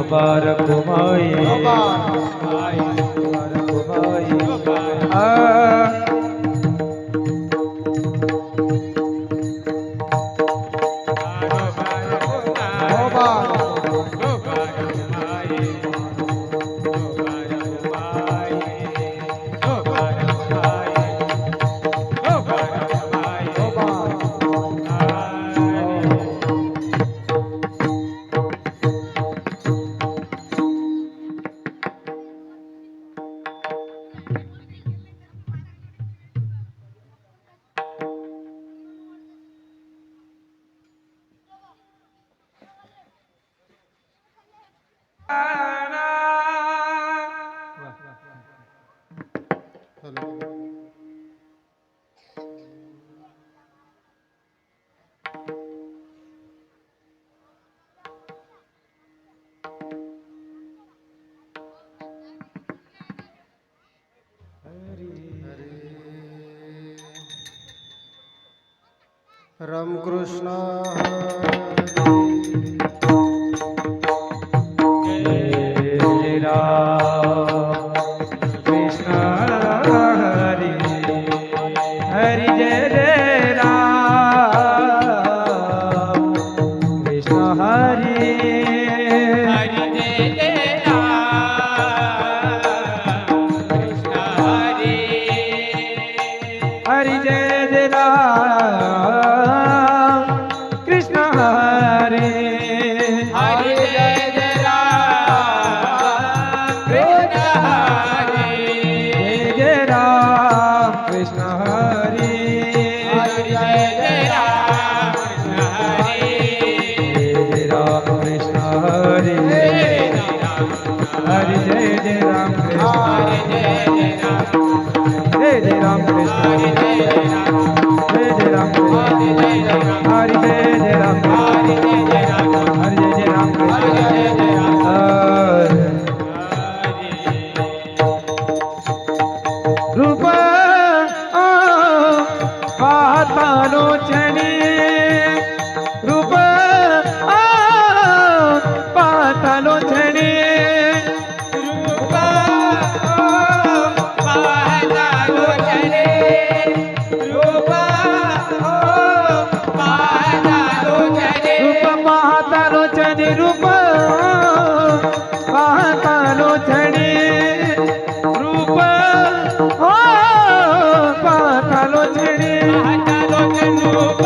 मुबारक माई रामकृष्ण जय राम कृष्ण हरि हरि जय जय राम कृष्ण हरि हरि जय जय राम कृष्ण हरि हरि जय जय राम कृष्ण हरि हरि जय जय राम कृष्ण हरि जय जय राम कृष्ण हरि हरि जय जय राम कृष्ण हरि जय राम कृष्ण हरि हरि जय जय राम कृष्ण हरि जय जय राम जय जय राम कृष्ण हरि जय जय राम जय जय राम कृष्ण हरि जय जय राम हरि जय जय राम हरि जय जय राम हरि जय जय राम हरि जय जय राम रूप पाहतानो क्षणी रूप पाहतानो क्षणी रूप पाहता लोचने रूप पाहता लोचने रूप पाहतानो क्षणी रूप पाहतानो क्षणी रूप पाहतानो क्षणी पाहता लोचन रूप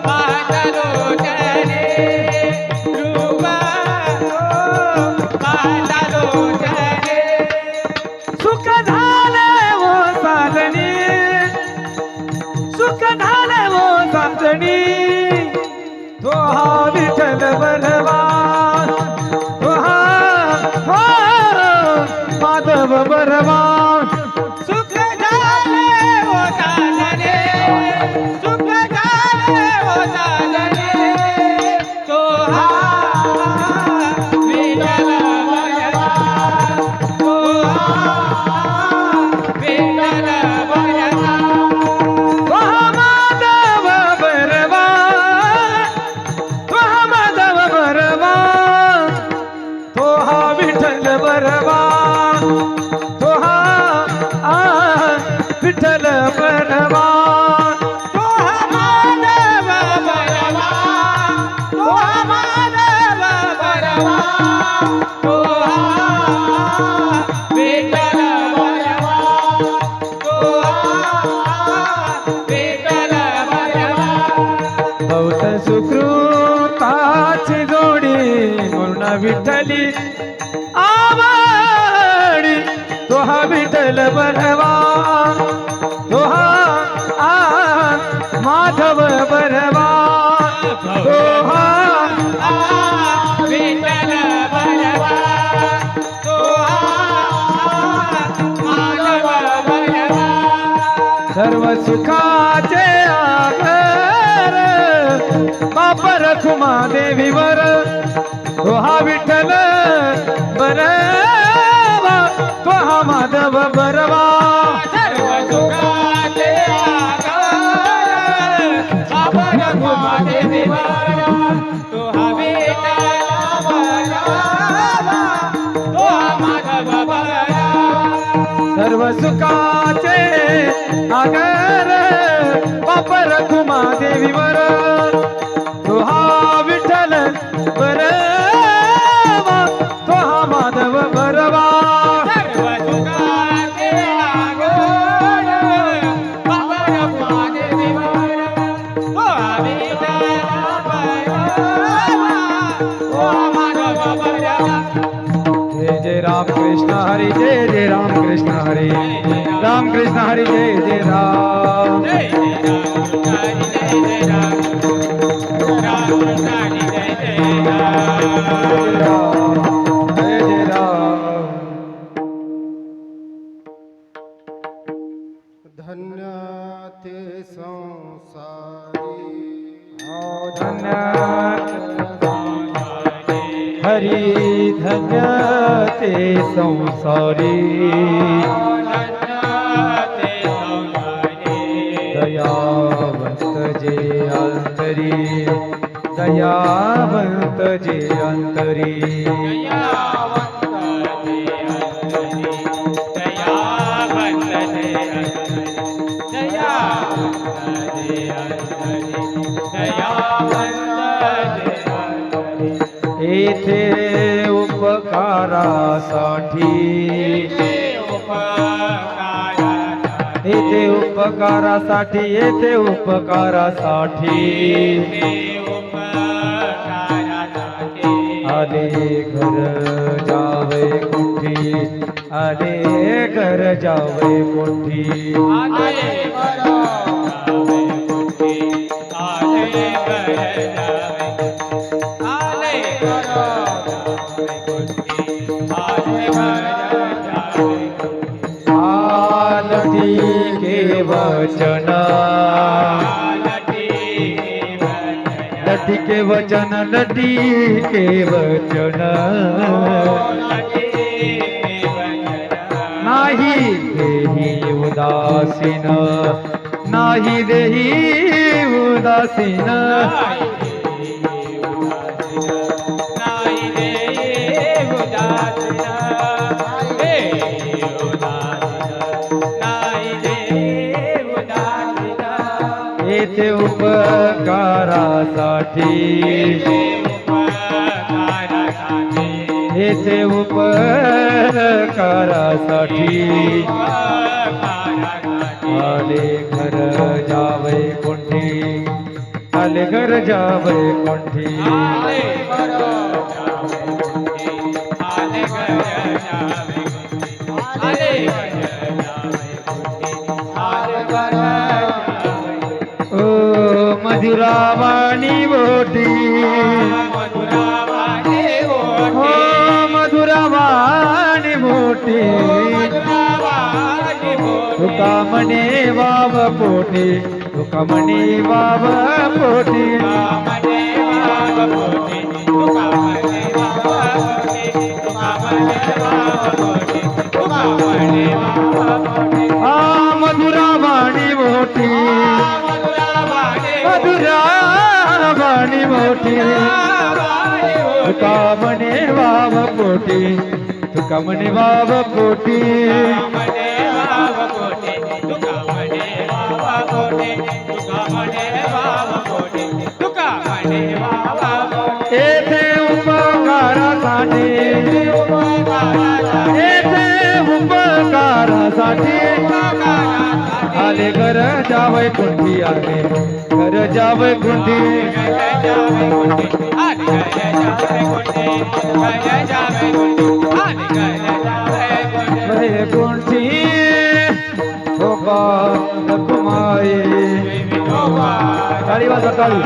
पाहता लोचने रूप पाहता लोचने सुख झाले वो साजणी सुख झाले वो साजणी तो हा विठ्ठल बलवान तो हा माधव बलवान सुख झाले हो साजने सुख झाले हो साजने तो हा विठ्ठल बलवान तो हा विठ्ठल बलवान तो हा माधव बलवान तो हा माधव बलवान तो हा विठ्ठल बलवान तो हा विठ्ठल बलवान तो हा माधव बलवान तो हा माधव बलवान तो हा विठ्ठल बलवान तो हा विठ्ठल बलवान बहुत सुकृताची जोडी म्हणून विठ्ठली आवडी तो हा विठ्ठल बलवा तो हा माधव बलवा तो हा विठ्ठल बलवान तो हा माधव बलवान सर्व सुखाचे आगर बाप रखुमा देवीवर तो हा विठ्ठल बरवा तो हा माधव बरवा सर्व सुखाचे आधार आपण घुमाते देवा तो हा विठ्ठल सर्व सुखाचे आगर वापर तुम्हा देवीवर तो हा विठ्ठल बरवा तो हा माधव बरवा सर्व सुखाचे आगोर वापर तुम्हा देवीवर तो विठ्ठल बरवा तो माधव बरवा जय जय राम कृष्ण हरी जय जय राम कृष्ण हरी राम कृष्ण हरी जय जय राम जय जय राम राम कृष्ण जय जय राम जय जय राम धन्य ते संसारी धन्य हरी धन्य ते संसारी दयावंत जे अंतरी दयावंत जे अंतरी येथे उपकारासाठी येथे उपकारासाठी येथे उपकारासाठी आले घर जावे कुठी आले घर जावे कुठी आलती के वचन लटी के वचन लटी के वचन नाही देही उदासीन नाही देही उदासीन येथे उपकारासाठी येथे उपकारासाठी आले घर जावे कोठी आले घर जावे कोठी ओ मधुरावाणी बोटी हो मधुरावाणी बोटी तुका म्हणे वाव पोटी तुका म्हणे वाव पोटी हा मधुरावाणी मोठी मधुरावाणी मोठी तुका म्हणे वाव पोटी तुका म्हणे वाव पोटी येथे उपकारासाठी येथे उपकारासाठी आले घर जावय कुंठी आले घर जावय कुंठी कुंठी कुमाई ताली वाजवा ताली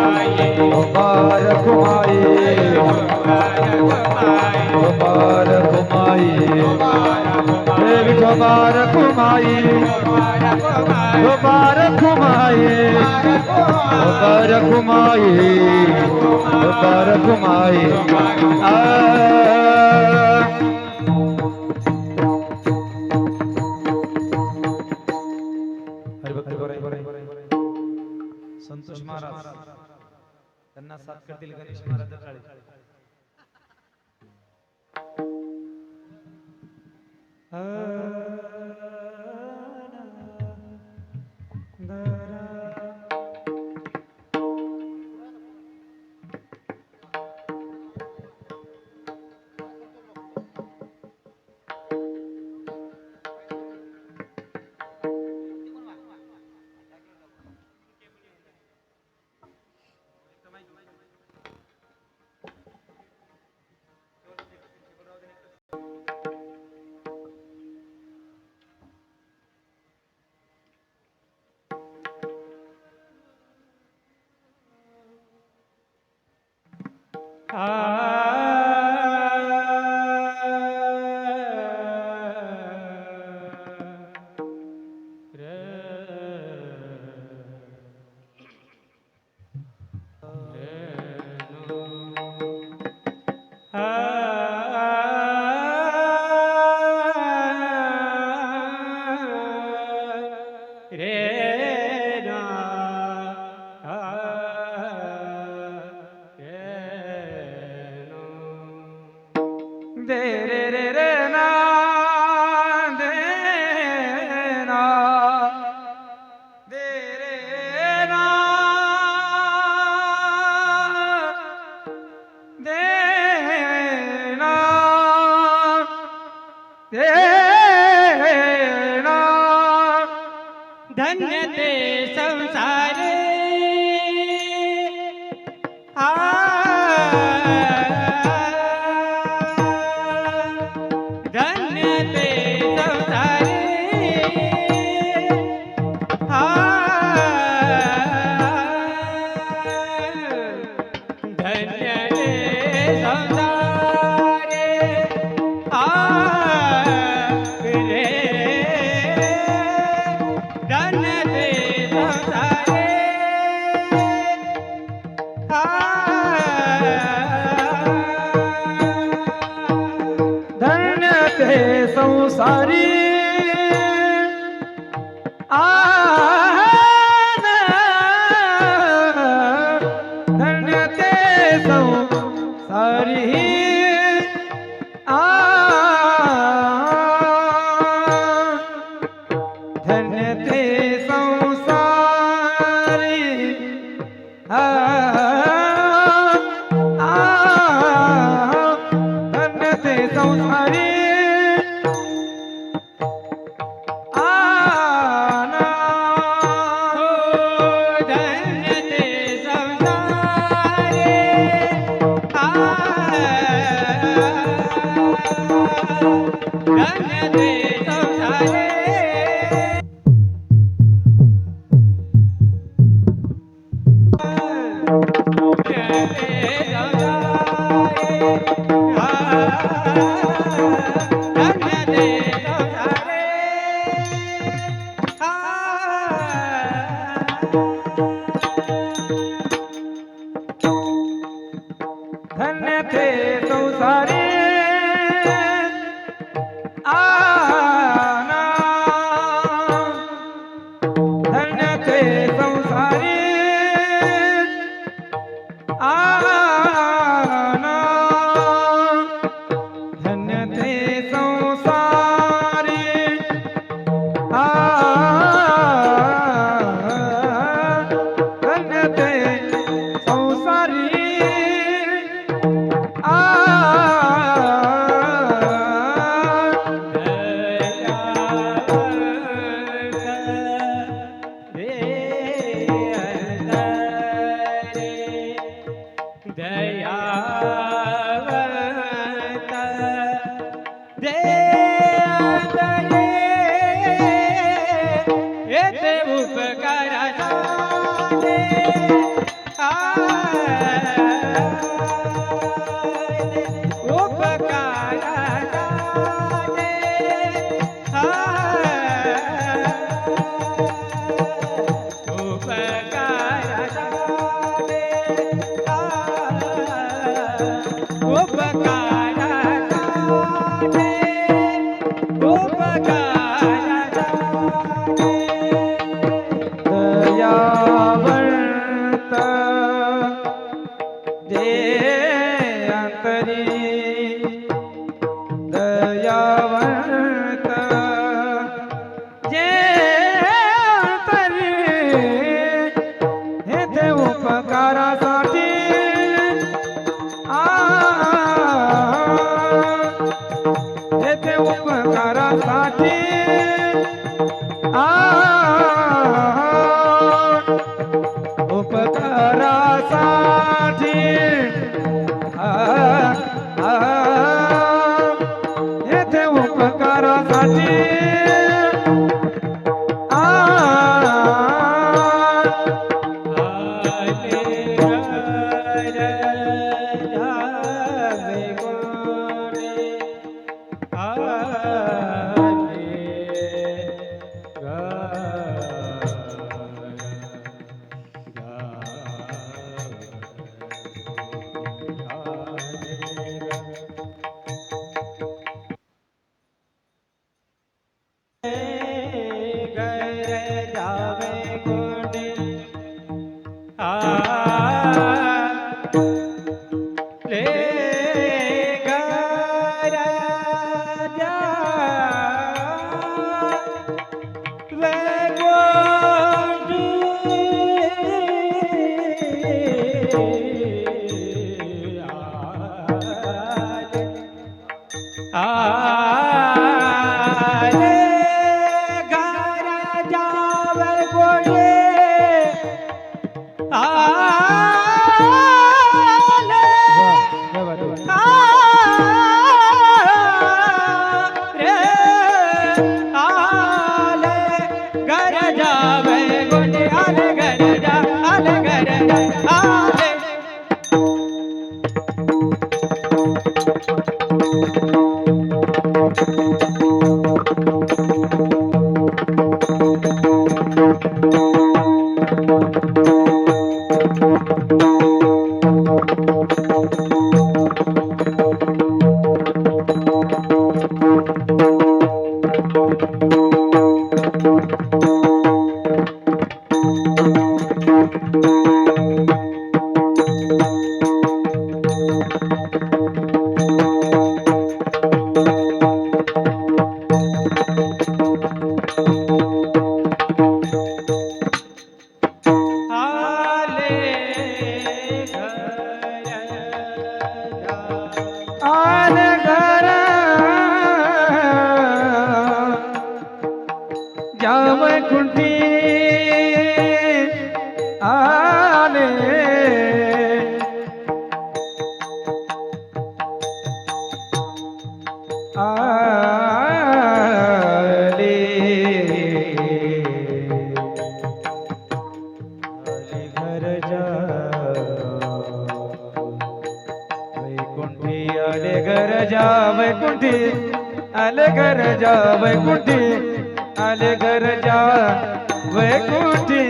कुमाई कुमाई देवी कुमाई कुमाई कुमाई कुमाई संतोष महाराज त्यांना साथ करतील गणेश महाराज काळे दे रे रे रे ना दे ना दे रे ना दे ना दे ना धन्य ते संसारे आ धन्य ते संसारे आ धन्य ते संसारे आ रे धन्य ते संसारे धन्य ते संसारी धन्य ते संसारी धन्य ते संसारी धन्य ते संसारी धन्य ते संसारे धन्य ते संसारे धन्य ते संसारी धन्य ते संसारी धन्य ते संसारी धन्य ते संसारी दयावंत जे अंतरी दयावंत जे अंतरी हे ते उपकारासाठी हे ते उपकारासाठी उपकारासाठी आले घर जावे गोडे आले जय बात जय बात. रे आले घर जावे गोडे आले घर जा आले घर जा आले आले घर जावे कुंठी आले आले घर जा वैकुंठी आले घर जा वैकुंठी आले घर जा वैकुंठी आले घर जा वैकुंठी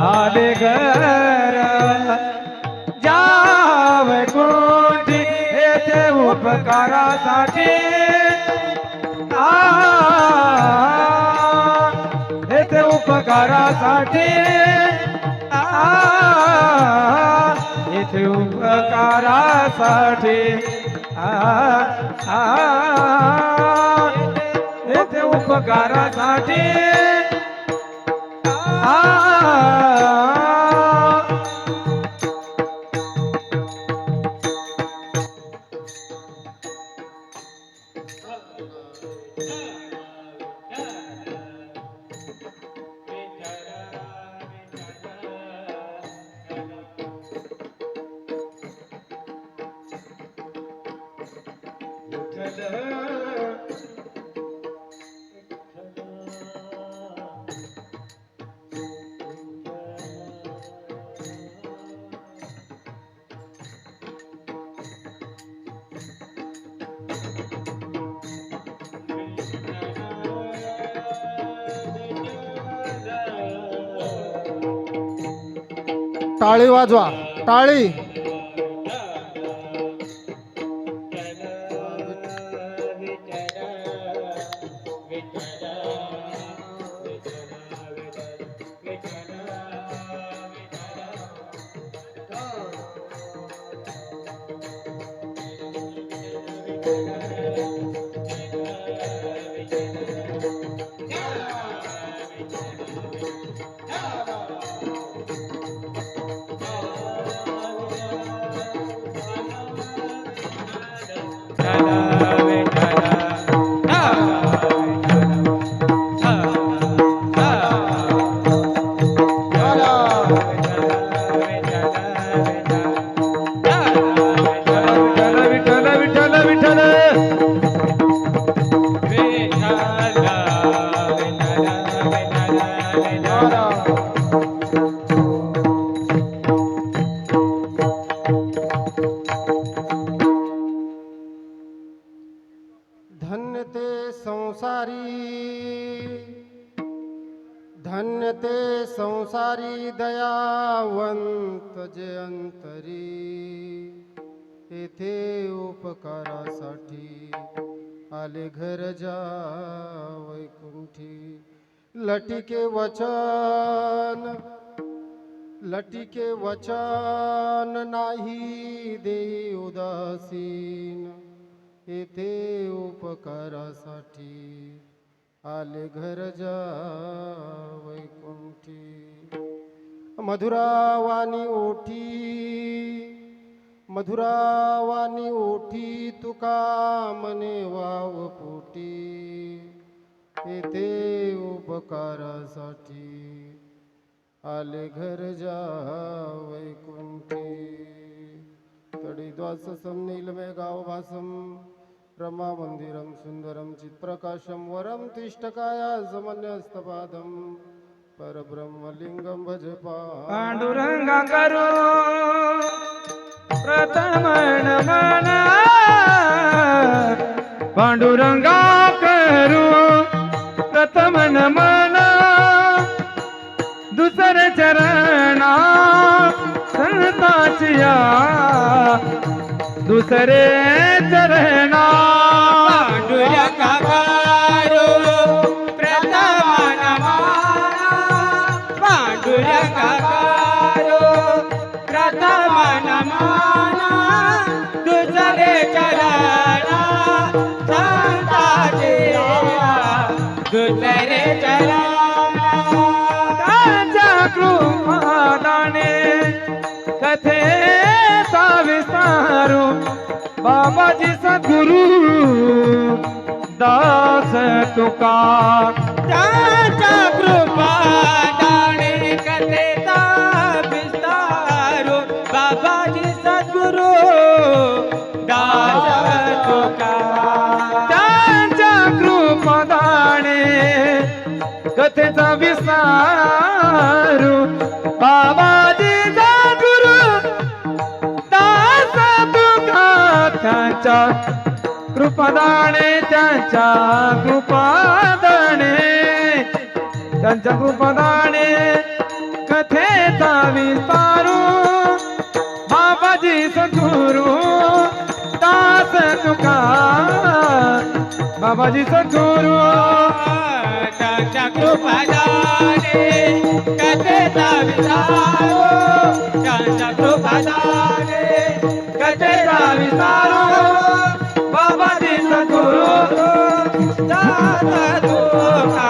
आले घर जाव कोठी येथे उपकारासाठी येथे उपकारासाठी येथे उपकारासाठी येथे उपकारासाठी टाळी वाजवा टाळी. विठ्ठल विठ्ठल विठ्ठल धन्य ते संसारी, धन्य ते संसारी दयावंत जे अंतरी, येथे उपकारासाठी आले घर जा वैकुंठी. लटिके वचन, लटिके वचन नाही दे उदासीन, येथे उपकारासाठी आले घर जा वैकुंठी. मधुरावाणी ओठी, मधुरावाणी ओठी तुका मने वाव पोटी, येथे उपकारासाठी आले घर जा वैकुंठी. तडिद्वाससं नीलमेघाव भासं रमा मंदिरं सुंदरं चित्प्रकाशं वरं तिष्ठकाया समन्यस्तपादं परब्रह्मलिंगं भज पांडुरंगा करू प्रथम नमन, पांडुरंगा करू प्रथम नमन, दुसरे चरणा संताचिया, दुसरे चरणा पांडुरंगा करू प्रथम नमन, पांडुरंगा करू प्रथम नमन, दुसरे चरण संताचे, दुसरे चरण राजा कृपादाने कथेचा विस्तारू, बाबाजी सद्गुरु दास तुका. त्याच्या कृपादाने कथेचा विस्तारू, बाबाजी सद्गुरु दास तुका. त्यांच्या कृपादाने कथेचा विस्तारू, बाबाजी सद्गुरु दास तुका. त्यांच्या कृपादाने, त्यांच्या कृपादाने, त्यांच्या कृपादाने कथेचा विस्तारू, बाबाजी सद्गुरु दास तुका. बाबाजी सद्गुरु त्याच्या कृपादाने कथेचा विस्तारू, त्याच्या कृपादाने कथेचा विस्तारू, बाबाजी सद्गुरु दास तुका.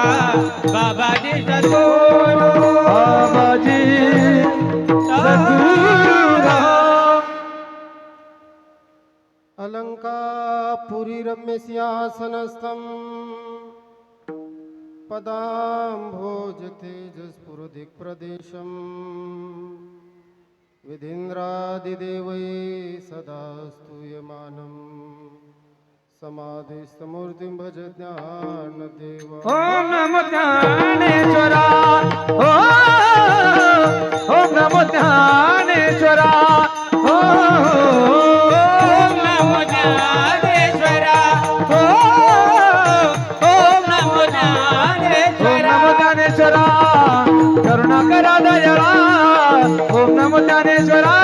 बाबाजी सद्गुरु, बाबाजी सद्गुरु. अलंकापुरी रम्य सिंहासनस्थं पदाम्भोज तेजस्फुरदिक् प्रदेशं, विधीन्द्रादिदेवै सदा स्तूयमानं, समाधिस्थमूर्तिं भज ज्ञानदेव. ओम नमो ज्ञानेश्वरा, ओम नमो ज्ञानेश्वरा, ओम नमो ज्ञानेश्वरा, ओम नमो ज्ञानेश्वरा. नमो ज्ञानेश्वरा करुणा करा दयाळा, ओम नमो ज्ञानेश्वरा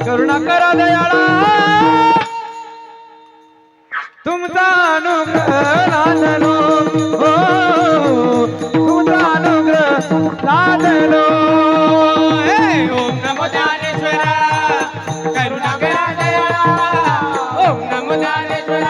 करुणा करा दयाळा. तुमचा अनुग्रह लादलो, हो तुमचा अनुग्रह लादलो. ओम नमो ज्ञानेश्वरा करुणा करा दयाळा, ओम नमो ज्ञानेश्वरा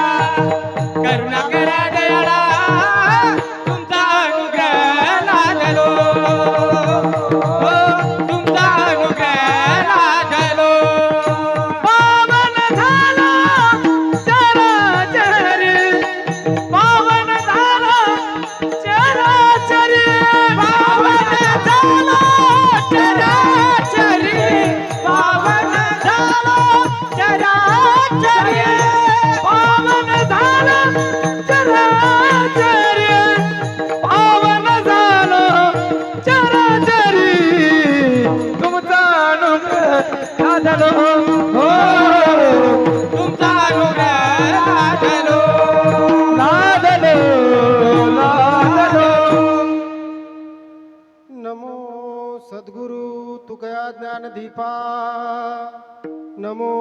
नमो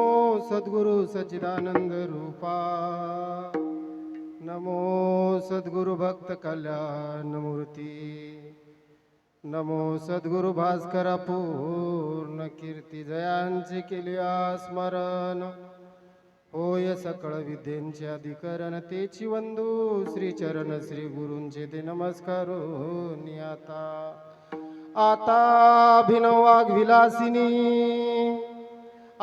सद्गुरु सच्चिदानंद रूपा नमो सद्गुरु भक्त कल्याण मूर्ती नमो सद्गुरु भास्कर पूर्ण कीर्ती जयांचे केले स्मरण होय सकळ विद्येंचे अधिकरण तेची वंदू श्री चरण श्री गुरूंचे ते नमस्कारून आता अभिनव वाग विलासिनी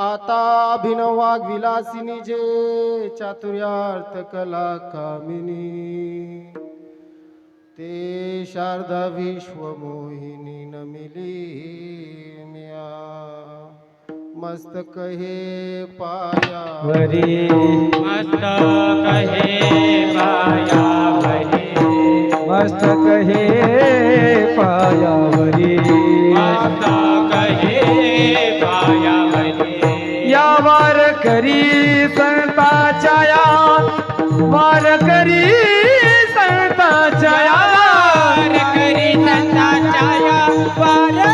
आता अभिनव वाग विलासिनी जे चातुर्यार्थ कला कामिनी ते शारदा विश्वमोहिनी नमिली म्या मस्तक हे पाया वरी मस्तक हे पायावरी मस्तक हे पायावरी मस्तक हे पायावरी या वारकरी संताच्या या वारकरी संताच्या या वारकरी संताच्या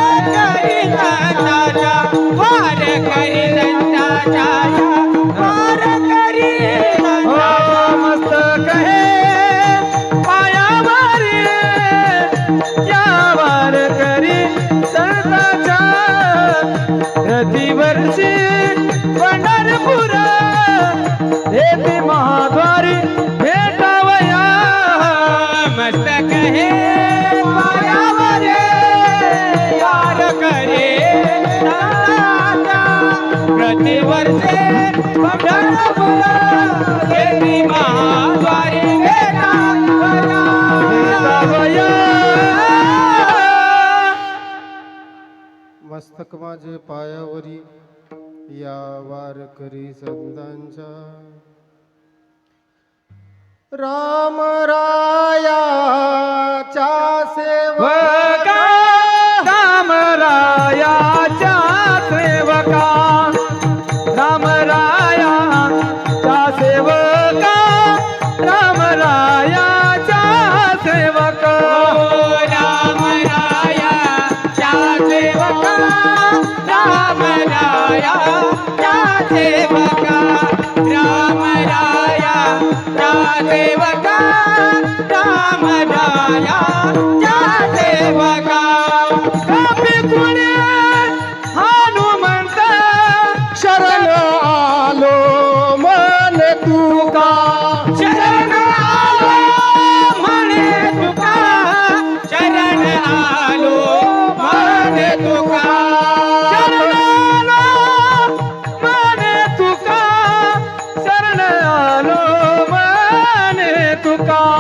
वारकरी संताच्या वारकरी संताच्या वारकरी हो मस्तक हे पायावरी या वारकरी संताच्या प्रतिवर्षी पंढरपूर येथे महाद्वारी भेटावया मस्तक हे पायावरी वारकरी संताच्या प्रतिवर्षे पंढरपूर येथे महाद्वारी भेटावया मस्तक माझे पायावरी या वारकरी संतांच्या राम रायाच्या सेवका रामरायाच्या सेवका रामरायाच्या सेवका रामरायाच्या सेवका रामरायाच्या सेवका रामरायाच्या सेवका रामरायाच्या सेवका रामरायाच्या सेवका कपी कुणी हनुमंत शरण आलो मन तुका शरण आलो म्हणे तुका शरण आलो म्हणे तुका शरण आलो माने तुका शरण आलो माने तुका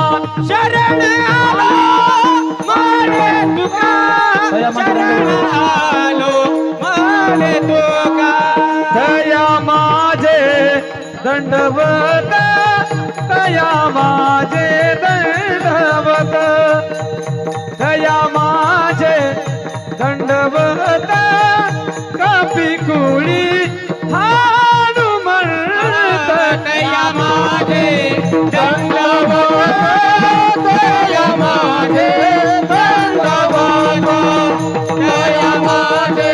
शरण आलो म्हणे तुका शरण आलो म्हणे तुका दया माझे दंडवत दया माझे दंडवत दया माझे दंडवत कपी कुळी हनुमंत दया माझे दंडवत दया माझे दंडवत दया माझे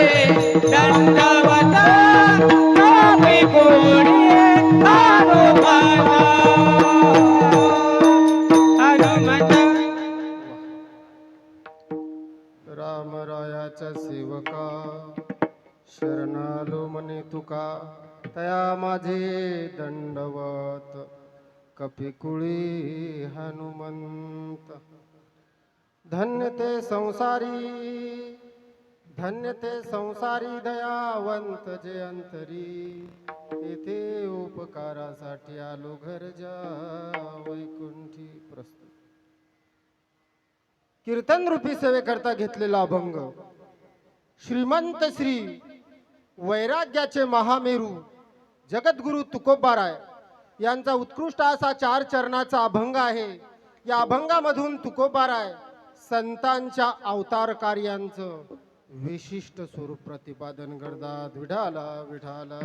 दंडवत कपी कुळी हनुमंत रामरायाच्या सेवका शरणालो मने तुका तया माझे दंडवत कपिकुळी हनुमंत धन्य ते संसारी दयावंत जे अंतरी येथे उपकारासाठी आलो घरजा वैकुंठी प्रस्तुत कीर्तन रूपी सेवेकरता घेतलेला अभंग श्रीमंत श्री वैराग्याचे महामेरू जगद्गुरु तुकोबाराय यांचा उत्कृष्ट असा 4 चरणाचा अभंग आहे. या अभंगामधून तुकोबाराय संतांच्या अवतार कार्यांचं विशिष्ट स्वरूप प्रतिपादन करतात. विठाला विठाला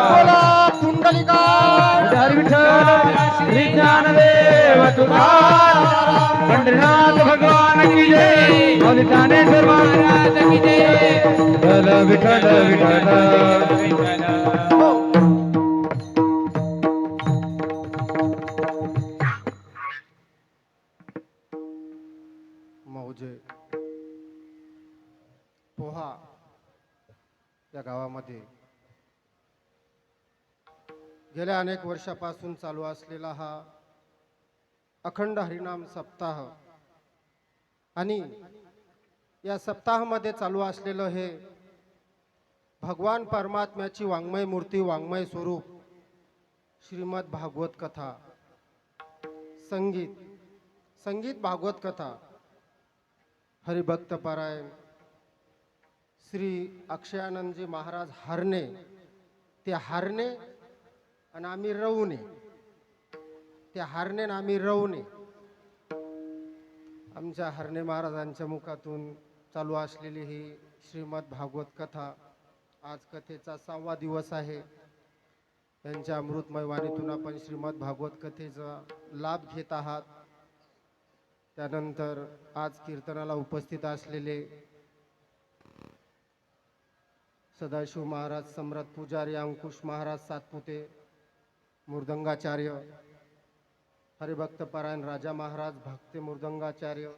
बोला पुंडलिका श्री ज्ञानदेव तुकाराम पंढरीनाथ भगवान की जय. ज्ञानेश्वर महाराज की जय. पोहा या गावामध्ये गेल्या अनेक वर्षापासून चालू असलेला हा अखंड हरिनाम सप्ताह आणि या सप्ताहामध्ये चालू असलेलं हे भगवान परमात्म्याची वाङ्मय मूर्ती वाङ्मय स्वरूप श्रीमद भागवत कथा संगीत भागवत कथा हरिभक्त पारायण श्री अक्षयानंदजी महाराज हारणे ते हारणे आणि आम्ही रवणे ते हारणे आणि आम्ही रवणे आमच्या हरणे महाराजांच्या मुखातून चालू असलेली ही श्रीमद भागवत कथा आज कथेचा 6वा दिवस आहे. त्यांच्या अमृतमय वाणीतून आपण श्रीमद भागवत कथेचा लाभ घेत आहात. त्यानंतर आज कीर्तनाला उपस्थित असलेले सदाशिव महाराज सम्राट पुजारी अंकुश महाराज सातपुते मृदंगाचार्य हरिभक्त पारायण राजा महाराज भक्ती मृदंगाचार्य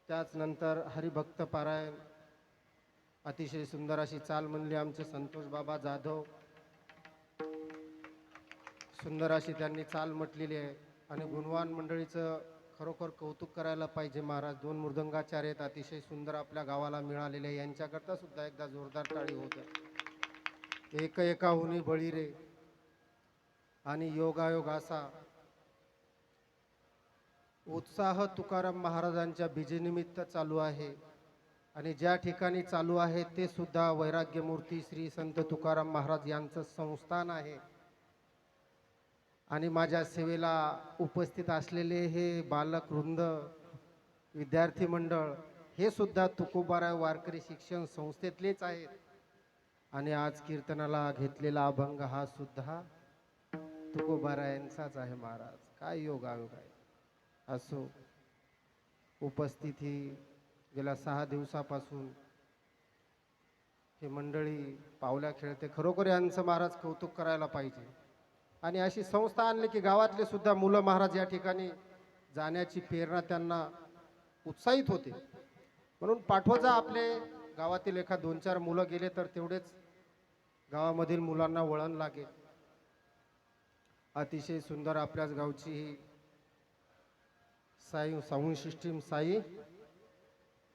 त्याच नंतर हरिभक्त पारायण अतिशय सुंदर अशी चाल म्हणली आमचे संतोष बाबा जाधव. सुंदर अशी त्यांनी चाल म्हटलेली आहे आणि गुणवान मंडळीचं खरोखर कौतुक करायला पाहिजे. महाराज 2 मृदंगाचार्य आहेत, अतिशय सुंदर आपल्या गावाला मिळालेले. यांच्याकरता सुद्धा एकदा जोरदार टाळी होत आहे. एक एकाहुनी बळी रे आणि योगायोग असा उत्साह तुकाराम महाराजांच्या बीजेनिमित्त चालू आहे आणि ज्या ठिकाणी चालू आहे ते सुद्धा वैराग्यमूर्ती श्री संत तुकाराम महाराज यांचं संस्थान आहे. आणि माझ्या सेवेला उपस्थित असलेले हे बालक वृंद विद्यार्थी मंडळ हे सुद्धा तुकोबाराय वारकरी शिक्षण संस्थेतलेच आहेत. आणि आज कीर्तनाला घेतलेला अभंग हा सुद्धा तुकोबारायांचाच आहे. महाराज काय योगायोग आहे. असो उपस्थित ही गेल्या 6 दिवसापासून हे मंडळी पावल्या खेळते. खरोखर यांचं महाराज कौतुक करायला पाहिजे. आणि अशी संस्था आणली की गावातले सुद्धा मुलं महाराज या ठिकाणी जाण्याची प्रेरणा त्यांना उत्साहित होते. म्हणून पाठवजा आपले गावातील एका 2-4 मुलं गेले तर तेवढेच गावामधील मुलांना वळण लागेल. अतिशय सुंदर आपल्याच गावची ही sound system Sai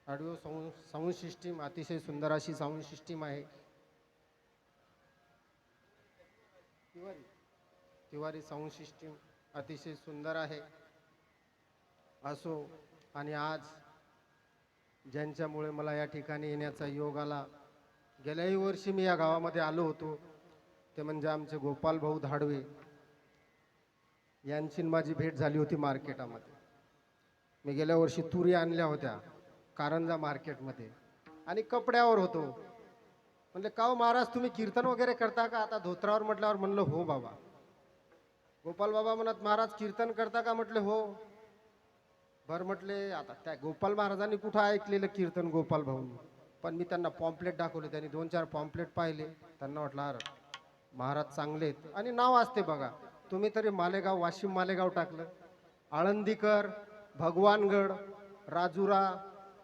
audio sound system अतिशय सुंदर अशी साऊंड सिस्टीम आहे. तिवारी साऊंड सिस्टीम अतिशय सुंदर आहे. असो आणि आज ज्यांच्यामुळे मला या ठिकाणी येण्याचा योग आला, गेल्याही वर्षी मी या गावामध्ये आलो होतो, ते म्हणजे आमचे गोपाल भाऊ धाडवे यांची माझी भेट झाली होती मार्केटामध्ये. मी गेल्या वर्षी तुरी आणल्या होत्या कारंजा मार्केटमध्ये आणि कपड्यावर होतो. म्हणले का हो महाराज तुम्ही कीर्तन वगैरे करता का आता धोत्रावर म्हटल्यावर म्हणलं हो बाबा. गोपाल बाबा म्हणत महाराज कीर्तन करता का म्हटले हो. बरं म्हटले आता त्या गोपाल महाराजांनी कुठं ऐकलेलं कीर्तन गोपाल भाऊंनी. पण मी त्यांना पॉम्पलेट दाखवले. त्यांनी 2-4 पॉम्पलेट पाहिले. त्यांना वाटलं अरे महाराज चांगले आहेत. आणि नाव असते बघा, तुम्ही तरी मालेगाव वाशिम मालेगाव टाकलं, आळंदीकर भगवानगड राजुरा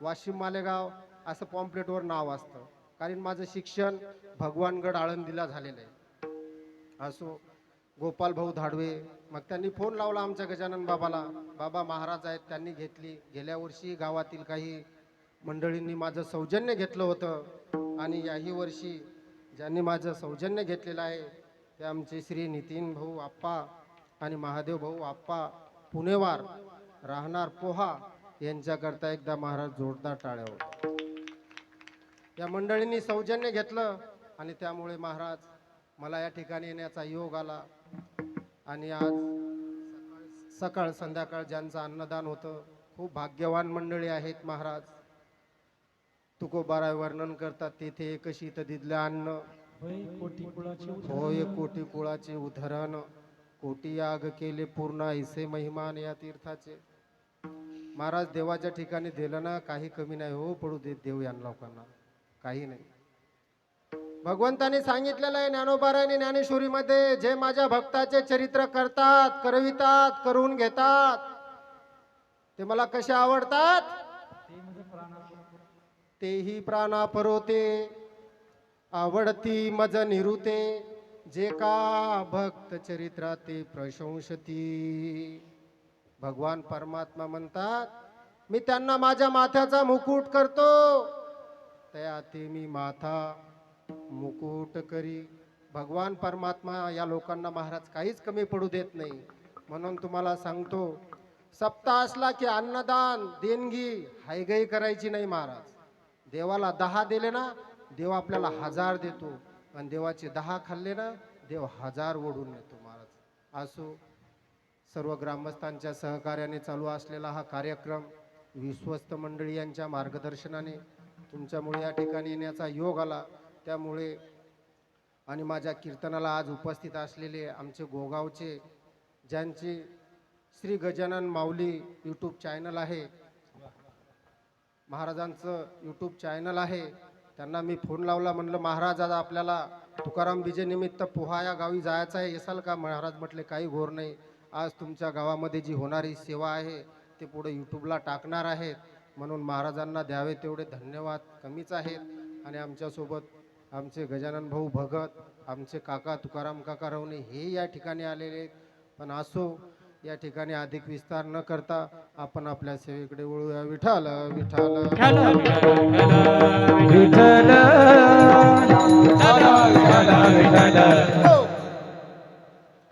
वाशिम मालेगाव असं पॉम्पलेटवर नाव असतं. कारण माझं शिक्षण भगवानगड आळंदीला झालेलं आहे. असो गोपाल भाऊ धाडवे मग त्यांनी फोन लावला आमच्या गजानन बाबाला. बाबा महाराज आहेत त्यांनी घेतली. गेल्या वर्षी गावातील काही मंडळींनी माझं सौजन्य घेतलं होतं आणि याही वर्षी ज्यांनी माझं सौजन्य घेतलेलं आहे ते आमचे श्री नितीन भाऊ आप्पा आणि महादेव भाऊ आप्पा पुणेवार राहणार पोहा यांच्याकरता एकदा महाराज जोरदार टाळ्या होत्या. या मंडळींनी सौजन्य घेतलं आणि त्यामुळे महाराज मला या ठिकाणी येण्याचा योग आला. आणि आज सकाळ संध्याकाळ ज्यांचं अन्नदान होतं खूप भाग्यवान मंडळी आहेत. महाराज तुकोबाराय वर्णन करतात तेथे एकशी तर दिदले अन्न होय कोटी कुळाचे उद्धरण कोटी याग केले पूर्ण ऐसे महिमान या तीर्थाचे. महाराज देवाच्या ठिकाणी दिलं ना काही कमी नाही हो पडू देत देव या लोकांना काही नाही. भगवंताने सांगितलेलं आहे ज्ञानोबा आणि ज्ञानेश्वरीमध्ये, जे माझ्या भक्ताचे चरित्र करतात करवितात करून घेतात ते मला कसे आवडतात. तेही प्राणा परोते आवडती मज निरुते जे का भक्त चरित्राते प्रशंसती. भगवान परमात्मा म्हणतात मी त्यांना माझ्या माथ्याचा मुकुट करतो तया ते मी माथा मुकुट करी. भगवान परमात्मा या लोकांना महाराज काहीच कमी पडू देत नाही. म्हणून तुम्हाला सांगतो सप्ताह असला की अन्नदान देणगी हायगई करायची नाही महाराज. देवाला 10 दिले ना देव आपल्याला 1000 देतो आणि देवाचे 10 खाल्ले ना देव 1000 ओढून येतो महाराज. असो सर्व ग्रामस्थांच्या सहकार्याने चालू असलेला हा कार्यक्रम विश्वस्त मंडळी यांच्या मार्गदर्शनाने तुमच्यामुळे या ठिकाणी येण्याचा योग आला. त्यामुळे आणि माझ्या कीर्तनाला आज उपस्थित असलेले आमचे गोगावचे ज्यांचे श्री गजानन माऊली यूट्यूब चॅनल आहे, महाराजांचं यूट्यूब चॅनल आहे, त्यांना मी फोन लावला. म्हणलं महाराज आज आपल्याला तुकाराम बीजेनिमित्त पोहा या गावी जायचं आहे, येसाल का? महाराज म्हटले काही घोर नाही, आज तुमच्या गावामध्ये जी होणारी सेवा आहे ते पुढे यूट्यूबला टाकणार आहेत, म्हणून महाराजांना द्यावे तेवढे धन्यवाद कमीच आहेत. आणि आमच्यासोबत आमचे गजानन भाऊ भगत, आमचे काका तुकाराम काका रवणे हे या ठिकाणी आलेले आहेत. पण असो या ठिकाणी अधिक विस्तार न करता आपण आपल्या सेवेकडे वळूया. विठ्ठल विठ्ठल विठ्ठल हो.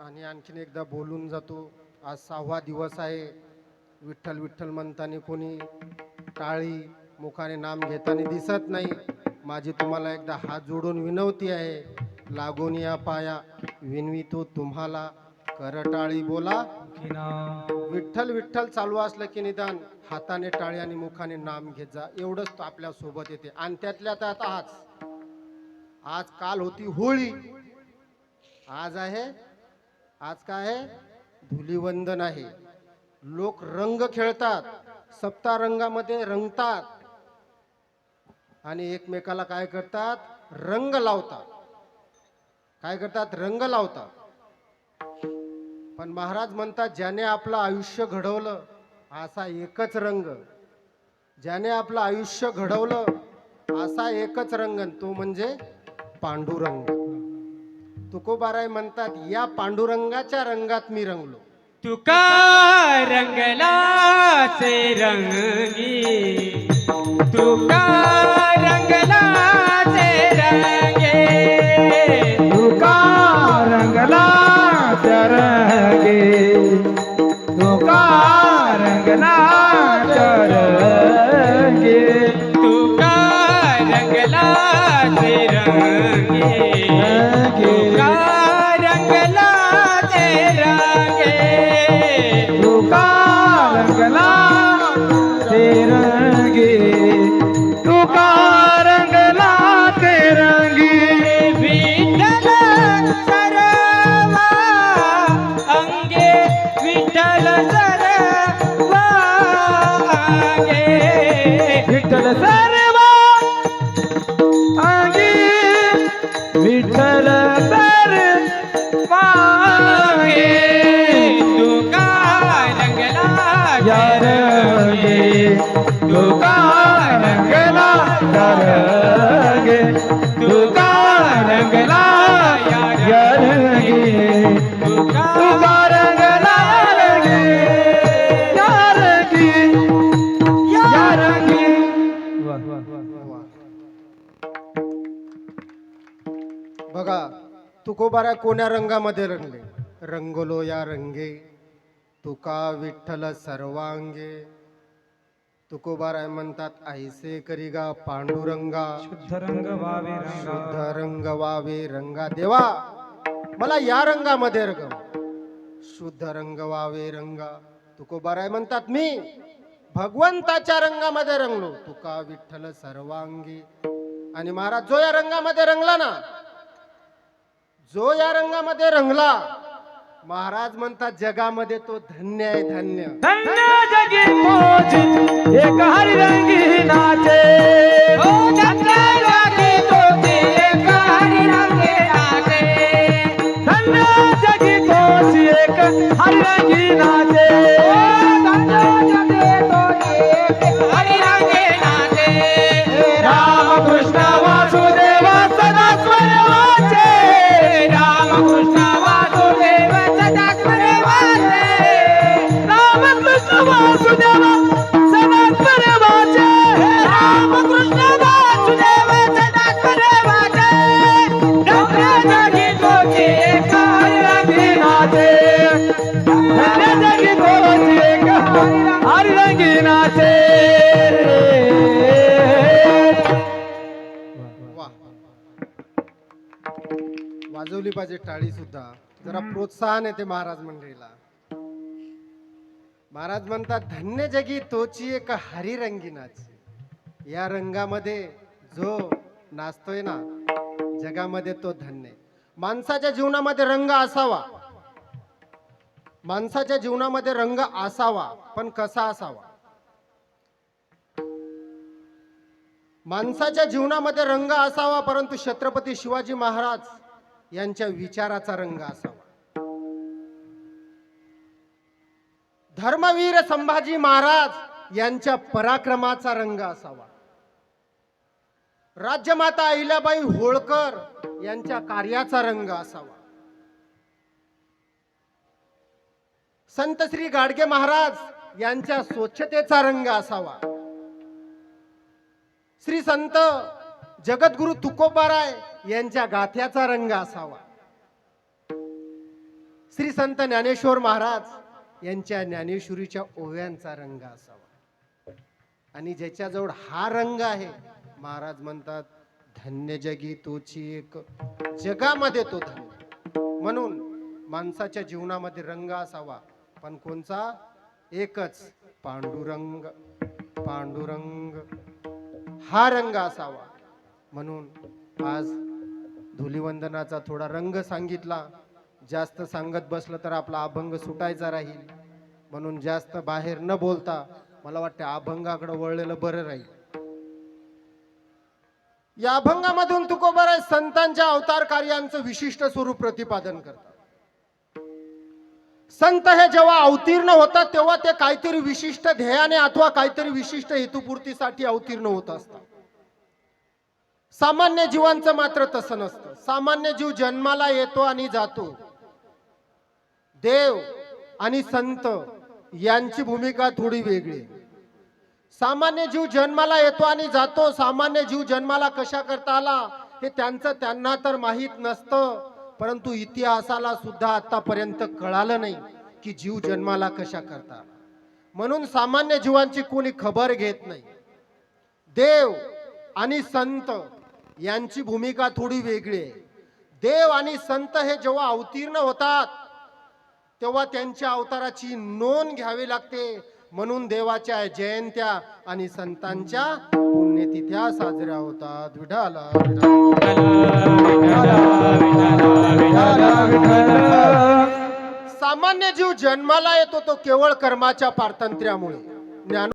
आणि आणखीन एकदा बोलून जातो. आज 6वा दिवस आहे. विठ्ठल विठ्ठल म्हणताना कोणी टाळी मुखाने नाम घेताना दिसत नाही. माझी तुम्हाला एकदा हात जोडून विनंती आहे, लागून या पाया विनवितो तुम्हाला, करटाळी बोला विठ्ठल विठ्ठल चालू असलं की निदान हाताने टाळी आणि मुखाने नाम घेत जा. एवढंच तो आपल्या सोबत येते. आणि त्यातल्या त्यात आज काल होती होळी, आज काय आहे धुलीवंदन आहे. लोक रंग खेळतात, सप्तारंगामध्ये रंगतात आणि एकमेकाला काय करतात रंग लावतात. रंग लावतात. पण महाराज म्हणतात ज्याने आपलं आयुष्य घडवलं असा एकच रंग, ज्याने आपलं आयुष्य घडवलं असा एकच रंग, तो म्हणजे पांडुरंग. तुकोबाराय म्हणतात या पांडुरंगाच्या रंगात मी रंगलो. तुका रंगला से रंगी, तुका रंगला से रंगे, तुका रंगला चरगे, तुका रंगला चरगे, तुका रंगला से रंगे, तुका रंगला से रंगे, तुका रंगला तेरंगी, तुका रंगला तेरंगी. विठ्ठल सर्वा अंगे, विठ्ठल सर्वा अंगे, विठ्ठल सर्वा अंगी, विठ्ठल सर्वा अंगी. तुका रंगला या रंगे, तुका रंगला रंगे, तुका रंगला या रंगे, तुका रंगला रंगे, या रंगी, या रंगी. बघा तुकोबारा कोण्या रंगामध्ये रंगले? रंगलो या रंगे तुका विठ्ठल सर्वांगे. तुकोबाराय म्हणतात ऐसे करी गा पांडुरंगा, शुद्ध रंग व्हावे रंगा, शुद्ध रंग वावे रंगा. देवा मला या रंगामध्ये रंगव, शुद्ध रंग वावे रंगा. तुकोबाराय म्हणतात मी भगवंताच्या रंगामध्ये रंगलो, तुका विठ्ठल सर्वांगी. आणि महाराज जो या रंगामध्ये रंगला ना, जो या रंगामध्ये रंगला, महाराज म्हणतात जगामध्ये तो धन्य आहे, धन्य. धन्य जगी तोची एक हरिरंगी नाचे, ओ धन्य जगी तोची एक हरिरंगी नाचे, धन्य जगी तोची एक हरिरंगी नाचे, धन्य जगी तोची एक हरिरंगी नाचे, वाजवली पाहिजे टाळी सुद्धा, जरा प्रोत्साहन येते महाराज मंडळीला. महाराज म्हणतात धन्य जगी तोची एक हरी रंगी नाची. या रंगामध्ये जो नाचतोय ना जगामध्ये तो धन्य. माणसाच्या जीवनामध्ये रंग असावा, माणसाच्या जीवनामध्ये रंग असावा, पण कसा असावा? माणसाच्या जीवनामध्ये रंग असावा, परंतु छत्रपती शिवाजी महाराज यांच्या विचाराचा रंग असावा. धर्मवीर संभाजी महाराज यांच्या पराक्रमाचा रंग असावा. राज्यमाता अहिल्याबाई होळकर यांच्या कार्याचा रंग असावा. संत श्री गाडगे महाराज यांच्या स्वच्छतेचा रंग असावा. श्री संत जगद्गुरु तुकोबाराय यांच्या गाथ्याचा रंग असावा. श्री संत ज्ञानेश्वर महाराज यांच्या ज्ञानेश्वरीच्या ओव्यांचा रंग असावा. आणि ज्याच्याजवळ हा रंग आहे, महाराज म्हणतात धन्य जगी तोची एक, जगामध्ये तो धन्य. म्हणून माणसाच्या जीवनामध्ये रंग असावा, पण कोणचा? एकच, पांडुरंग. पांडुरंग हा रंग असावा. म्हणून आज धुलिवंदनाचा थोडा रंग सांगितला. जास्त सांगत बसलं तर आपला अभंग सुटायचा राहील. म्हणून जास्त बाहेर न बोलता मला वाटतं अभंगाकडे वळलेलं बरं राहील. या अभंगामधून तुकोबाराय संतांच्या अवतार कार्यांचं विशिष्ट स्वरूप प्रतिपादन करतात. संत हे जेव्हा अवतीर्ण होतात तेव्हा ते काहीतरी विशिष्ट ध्येयाने अथवा काहीतरी विशिष्ट हेतुपूर्तीसाठी अवतीर्ण होत असतात. सामान्य जीवांचं मात्र तसं नसतं. सामान्य जीव जन्माला येतो आणि जातो. देव आणि संत यांची भूमिका थोडी वेगळी. सामान्य जीव जन्माला येतो आणि जातो. सामान्य जीव जन्माला कशा करता आला हे त्यांना तर माहीत नसतं, परंतु इतिहासाला सुद्धा आतापर्यंत कळालं नाही की जीव जन्माला कशा करता आला. म्हणून सामान्य जीवांची कोणी खबर घेत नाही. देव आणि संत यांची भूमिका थोडी वेगळी आहे. देव आणि संत हे जेव्हा अवतीर्ण होतात तेव्हा त्यांच्या अवताराची नोंद घ्यावी लागते. म्हणून देवाच्या जयंत्या आणि संतांच्या पुण्यतिथ्या साजऱ्या होतात. विठाला सामान्य जीव जन्माला येतो तो केवळ कर्माच्या पारतंत्र्यामुळे. ज्ञान